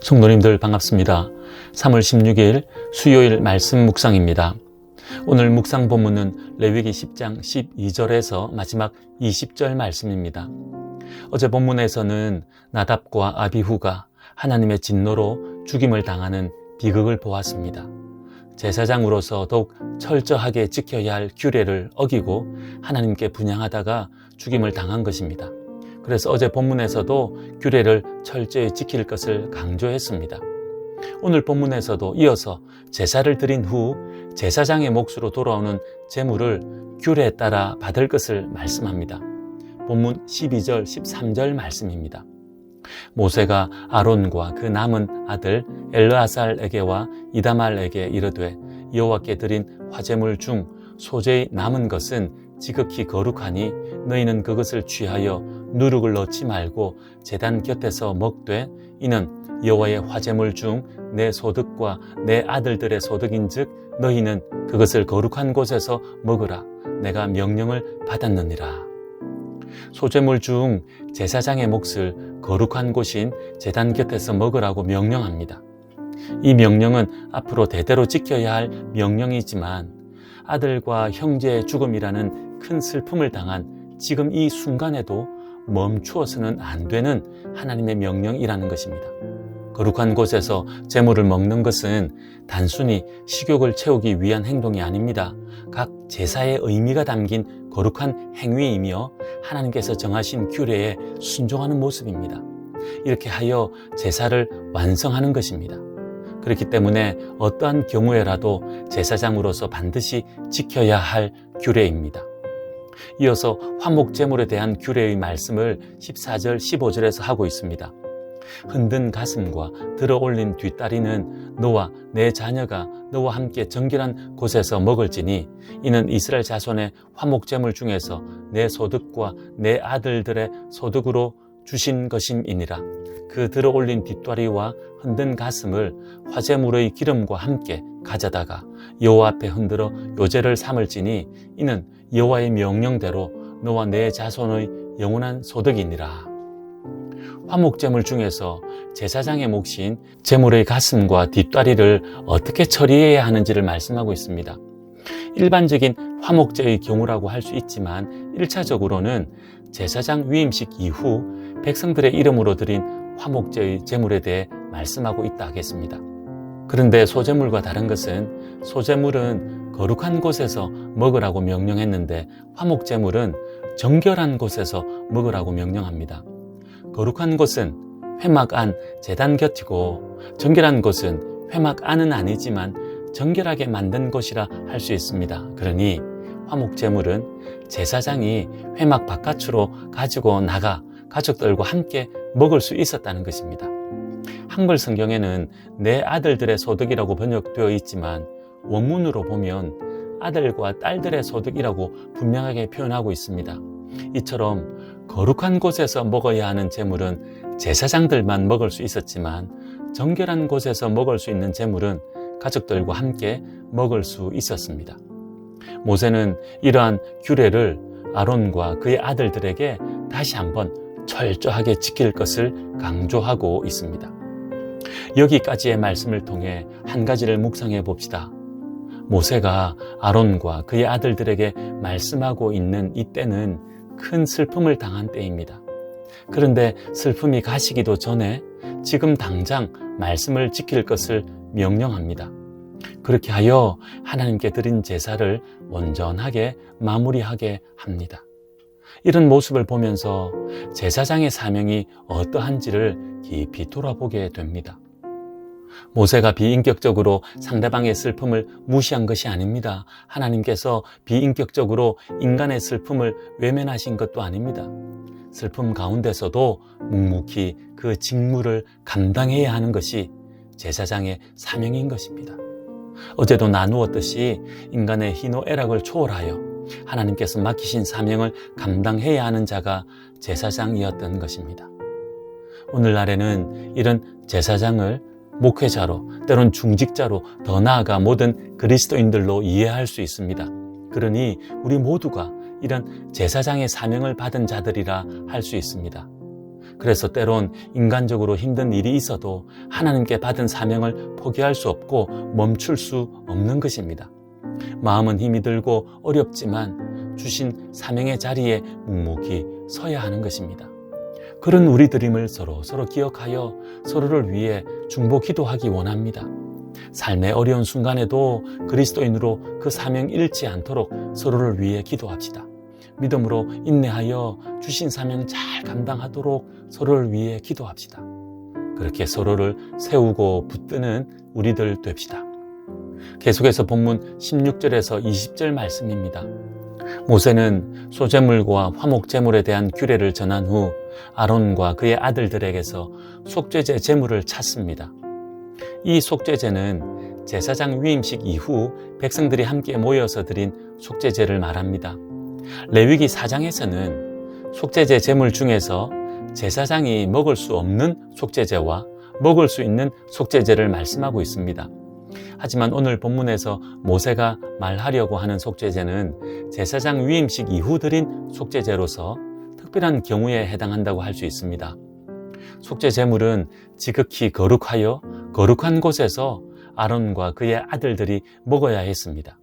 성도님들 반갑습니다. 3월 16일 수요일 말씀 묵상입니다. 오늘 묵상 본문은 레위기 10장 12절에서 마지막 20절 말씀입니다. 어제 본문에서는 나답과 아비후가 하나님의 진노로 죽임을 당하는 비극을 보았습니다. 제사장으로서 더욱 철저하게 지켜야 할 규례를 어기고 하나님께 분향하다가 죽임을 당한 것입니다. 그래서 어제 본문에서도 규례를 철저히 지킬 것을 강조했습니다. 오늘 본문에서도 이어서 제사를 드린 후 제사장의 몫으로 돌아오는 제물을 규례에 따라 받을 것을 말씀합니다. 본문 12절, 13절 말씀입니다. 모세가 아론과 그 남은 아들 엘르아살에게와 이다말에게 이르되 여호와께 드린 화제물 중 소재의 남은 것은 지극히 거룩하니 너희는 그것을 취하여 누룩을 넣지 말고 제단 곁에서 먹되 이는 여호와의 화제물 중 내 소득과 내 아들들의 소득인즉 너희는 그것을 거룩한 곳에서 먹으라. 내가 명령을 받았느니라. 소재물 중 제사장의 몫을 거룩한 곳인 제단 곁에서 먹으라고 명령합니다. 이 명령은 앞으로 대대로 지켜야 할 명령이지만 아들과 형제의 죽음이라는 큰 슬픔을 당한 지금 이 순간에도 멈추어서는 안 되는 하나님의 명령이라는 것입니다. 거룩한 곳에서 제물을 먹는 것은 단순히 식욕을 채우기 위한 행동이 아닙니다. 각 제사의 의미가 담긴 거룩한 행위이며 하나님께서 정하신 규례에 순종하는 모습입니다. 이렇게 하여 제사를 완성하는 것입니다. 그렇기 때문에 어떠한 경우에라도 제사장으로서 반드시 지켜야 할 규례입니다. 이어서 화목제물에 대한 규례의 말씀을 14절, 15절에서 하고 있습니다. 흔든 가슴과 들어올린 뒷다리는 너와 내 자녀가 너와 함께 정결한 곳에서 먹을지니 이는 이스라엘 자손의 화목제물 중에서 내 소득과 내 아들들의 소득으로 주신 것임이니라. 그 들어올린 뒷다리와 흔든 가슴을 화제물의 기름과 함께 가져다가 여호와 앞에 흔들어 요제를 삼을지니 이는 여호와의 명령대로 너와 내 자손의 영원한 소득이니라. 화목제물 중에서 제사장의 몫인 제물의 가슴과 뒷다리를 어떻게 처리해야 하는지를 말씀하고 있습니다. 일반적인 화목제의 경우라고 할 수 있지만 1차적으로는 제사장 위임식 이후 백성들의 이름으로 드린 화목제의 제물에 대해 말씀하고 있다 하겠습니다. 그런데 소제물과 다른 것은 소제물은 거룩한 곳에서 먹으라고 명령했는데 화목제물은 정결한 곳에서 먹으라고 명령합니다. 거룩한 곳은 회막 안 제단 곁이고 정결한 곳은 회막 안은 아니지만 정결하게 만든 곳이라 할 수 있습니다. 그러니 화목제물은 제사장이 회막 바깥으로 가지고 나가 가족들과 함께 먹을 수 있었다는 것입니다. 한글 성경에는 내 아들들의 소득이라고 번역되어 있지만 원문으로 보면 아들과 딸들의 소득이라고 분명하게 표현하고 있습니다. 이처럼 거룩한 곳에서 먹어야 하는 제물은 제사장들만 먹을 수 있었지만 정결한 곳에서 먹을 수 있는 제물은 가족들과 함께 먹을 수 있었습니다. 모세는 이러한 규례를 아론과 그의 아들들에게 다시 한번 철저하게 지킬 것을 강조하고 있습니다. 여기까지의 말씀을 통해 한 가지를 묵상해 봅시다. 모세가 아론과 그의 아들들에게 말씀하고 있는 이때는 큰 슬픔을 당한 때입니다. 그런데 슬픔이 가시기도 전에 지금 당장 말씀을 지킬 것을 명령합니다. 그렇게 하여 하나님께 드린 제사를 온전하게 마무리하게 합니다. 이런 모습을 보면서 제사장의 사명이 어떠한지를 깊이 돌아보게 됩니다. 모세가 비인격적으로 상대방의 슬픔을 무시한 것이 아닙니다. 하나님께서 비인격적으로 인간의 슬픔을 외면하신 것도 아닙니다. 슬픔 가운데서도 묵묵히 그 직무를 감당해야 하는 것이 제사장의 사명인 것입니다. 어제도 나누었듯이 인간의 희노애락을 초월하여 하나님께서 맡기신 사명을 감당해야 하는 자가 제사장이었던 것입니다. 오늘날에는 이런 제사장을 목회자로, 때론 중직자로, 더 나아가 모든 그리스도인들로 이해할 수 있습니다. 그러니 우리 모두가 이런 제사장의 사명을 받은 자들이라 할 수 있습니다. 그래서 때론 인간적으로 힘든 일이 있어도 하나님께 받은 사명을 포기할 수 없고 멈출 수 없는 것입니다. 마음은 힘이 들고 어렵지만 주신 사명의 자리에 묵묵히 서야 하는 것입니다. 그런 우리들임을 서로 기억하여 서로를 위해 중보 기도하기 원합니다. 삶의 어려운 순간에도 그리스도인으로 그 사명 잃지 않도록 서로를 위해 기도합시다. 믿음으로 인내하여 주신 사명 잘 감당하도록 서로를 위해 기도합시다. 그렇게 서로를 세우고 붙드는 우리들 됩시다. 계속해서 본문 16절에서 20절 말씀입니다. 모세는 소제물과 화목제물에 대한 규례를 전한 후 아론과 그의 아들들에게서 속죄제 제물을 찾습니다. 이 속죄제는 제사장 위임식 이후 백성들이 함께 모여서 드린 속죄제를 말합니다. 레위기 4장에서는 속죄제 제물 중에서 제사장이 먹을 수 없는 속죄제와 먹을 수 있는 속죄제를 말씀하고 있습니다. 하지만 오늘 본문에서 모세가 말하려고 하는 속죄제는 제사장 위임식 이후 드린 속죄제로서 특별한 경우에 해당한다고 할 수 있습니다. 속죄 제물은 지극히 거룩하여 거룩한 곳에서 아론과 그의 아들들이 먹어야 했습니다.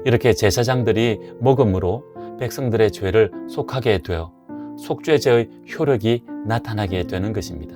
이렇게 제사장들이 먹음으로 백성들의 죄를 속하게 되어 속죄제의 효력이 나타나게 되는 것입니다.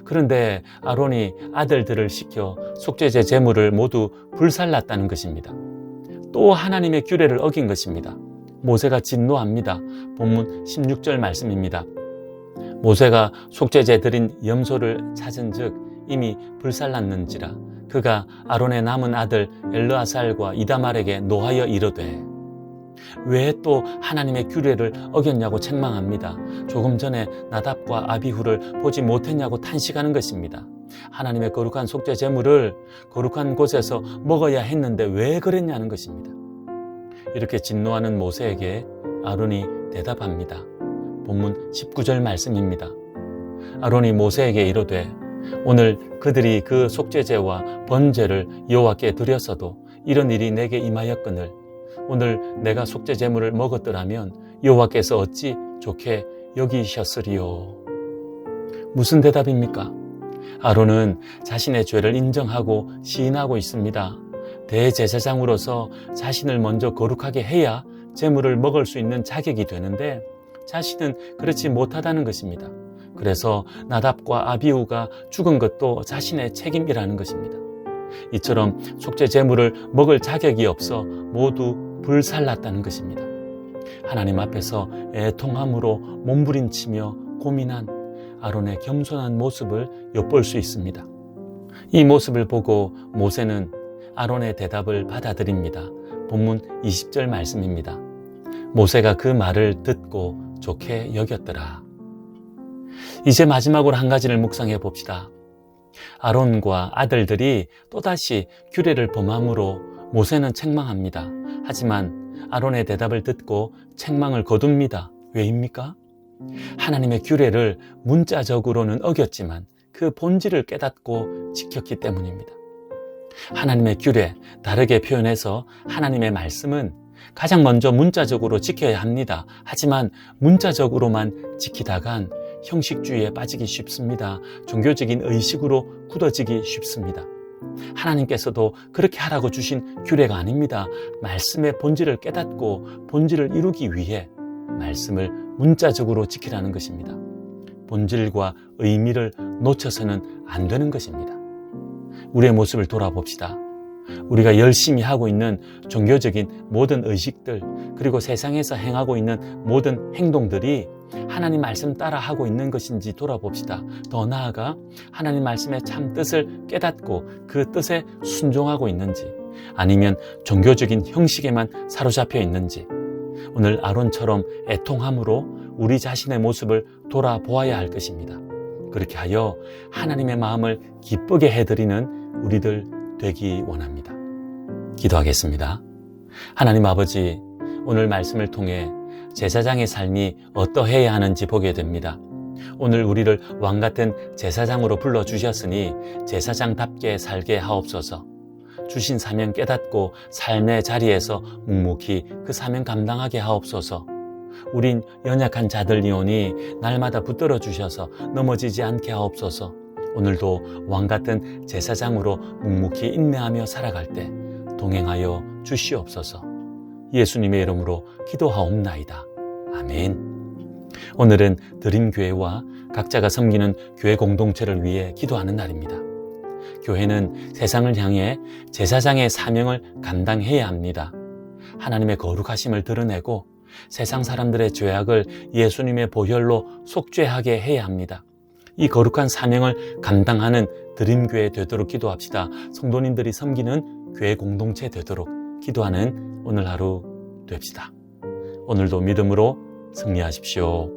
그런데 아론이 아들들을 시켜 속죄제 제물을 모두 불살랐다는 것입니다. 또 하나님의 규례를 어긴 것입니다. 모세가 진노합니다. 본문 16절 말씀입니다. 모세가 속죄제 드린 염소를 찾은 즉 이미 불살랐는지라 그가 아론의 남은 아들 엘르아살과 이다말에게 노하여 이르되, 왜 또 하나님의 규례를 어겼냐고 책망합니다. 조금 전에 나답과 아비후를 보지 못했냐고 탄식하는 것입니다. 하나님의 거룩한 속죄 제물을 거룩한 곳에서 먹어야 했는데 왜 그랬냐는 것입니다. 이렇게 진노하는 모세에게 아론이 대답합니다. 본문 19절 말씀입니다. 아론이 모세에게 이르되, 오늘 그들이 그 속죄제와 번제를 여호와께 드렸어도 이런 일이 내게 임하였거늘 오늘 내가 속죄 제물을 먹었더라면 여호와께서 어찌 좋게 여기셨으리요. 무슨 대답입니까? 아론은 자신의 죄를 인정하고 시인하고 있습니다. 대제사장으로서 자신을 먼저 거룩하게 해야 제물을 먹을 수 있는 자격이 되는데 자신은 그렇지 못하다는 것입니다. 그래서 나답과 아비후가 죽은 것도 자신의 책임이라는 것입니다. 이처럼 속죄 제물을 먹을 자격이 없어 모두 불살랐다는 것입니다. 하나님 앞에서 애통함으로 몸부림치며 고민한 아론의 겸손한 모습을 엿볼 수 있습니다. 이 모습을 보고 모세는 아론의 대답을 받아들입니다. 본문 20절 말씀입니다. 모세가 그 말을 듣고 좋게 여겼더라. 이제 마지막으로 한 가지를 묵상해 봅시다. 아론과 아들들이 또다시 규례를 범함으로 모세는 책망합니다. 하지만 아론의 대답을 듣고 책망을 거둡니다. 왜입니까? 하나님의 규례를 문자적으로는 어겼지만 그 본질을 깨닫고 지켰기 때문입니다. 하나님의 규례, 다르게 표현해서 하나님의 말씀은 가장 먼저 문자적으로 지켜야 합니다. 하지만 문자적으로만 지키다간 형식주의에 빠지기 쉽습니다. 종교적인 의식으로 굳어지기 쉽습니다. 하나님께서도 그렇게 하라고 주신 규례가 아닙니다. 말씀의 본질을 깨닫고 본질을 이루기 위해 말씀을 문자적으로 지키라는 것입니다. 본질과 의미를 놓쳐서는 안 되는 것입니다. 우리의 모습을 돌아봅시다. 우리가 열심히 하고 있는 종교적인 모든 의식들, 그리고 세상에서 행하고 있는 모든 행동들이 하나님 말씀 따라 하고 있는 것인지 돌아봅시다. 더 나아가 하나님 말씀의 참 뜻을 깨닫고 그 뜻에 순종하고 있는지, 아니면 종교적인 형식에만 사로잡혀 있는지, 오늘 아론처럼 애통함으로 우리 자신의 모습을 돌아보아야 할 것입니다. 그렇게 하여 하나님의 마음을 기쁘게 해드리는 우리들 되기 원합니다. 기도하겠습니다. 하나님 아버지, 오늘 말씀을 통해 제사장의 삶이 어떠해야 하는지 보게 됩니다. 오늘 우리를 왕같은 제사장으로 불러주셨으니 제사장답게 살게 하옵소서. 주신 사명 깨닫고 삶의 자리에서 묵묵히 그 사명 감당하게 하옵소서. 우린 연약한 자들이오니 날마다 붙들어 주셔서 넘어지지 않게 하옵소서. 오늘도 왕같은 제사장으로 묵묵히 인내하며 살아갈 때 동행하여 주시옵소서. 예수님의 이름으로 기도하옵나이다. 아멘. 오늘은 드림교회와 각자가 섬기는 교회 공동체를 위해 기도하는 날입니다. 교회는 세상을 향해 제사장의 사명을 감당해야 합니다. 하나님의 거룩하심을 드러내고 세상 사람들의 죄악을 예수님의 보혈로 속죄하게 해야 합니다. 이 거룩한 사명을 감당하는 드림교회 되도록 기도합시다. 성도님들이 섬기는 교회 공동체 되도록 기도하는 오늘 하루 됩시다. 오늘도 믿음으로 승리하십시오.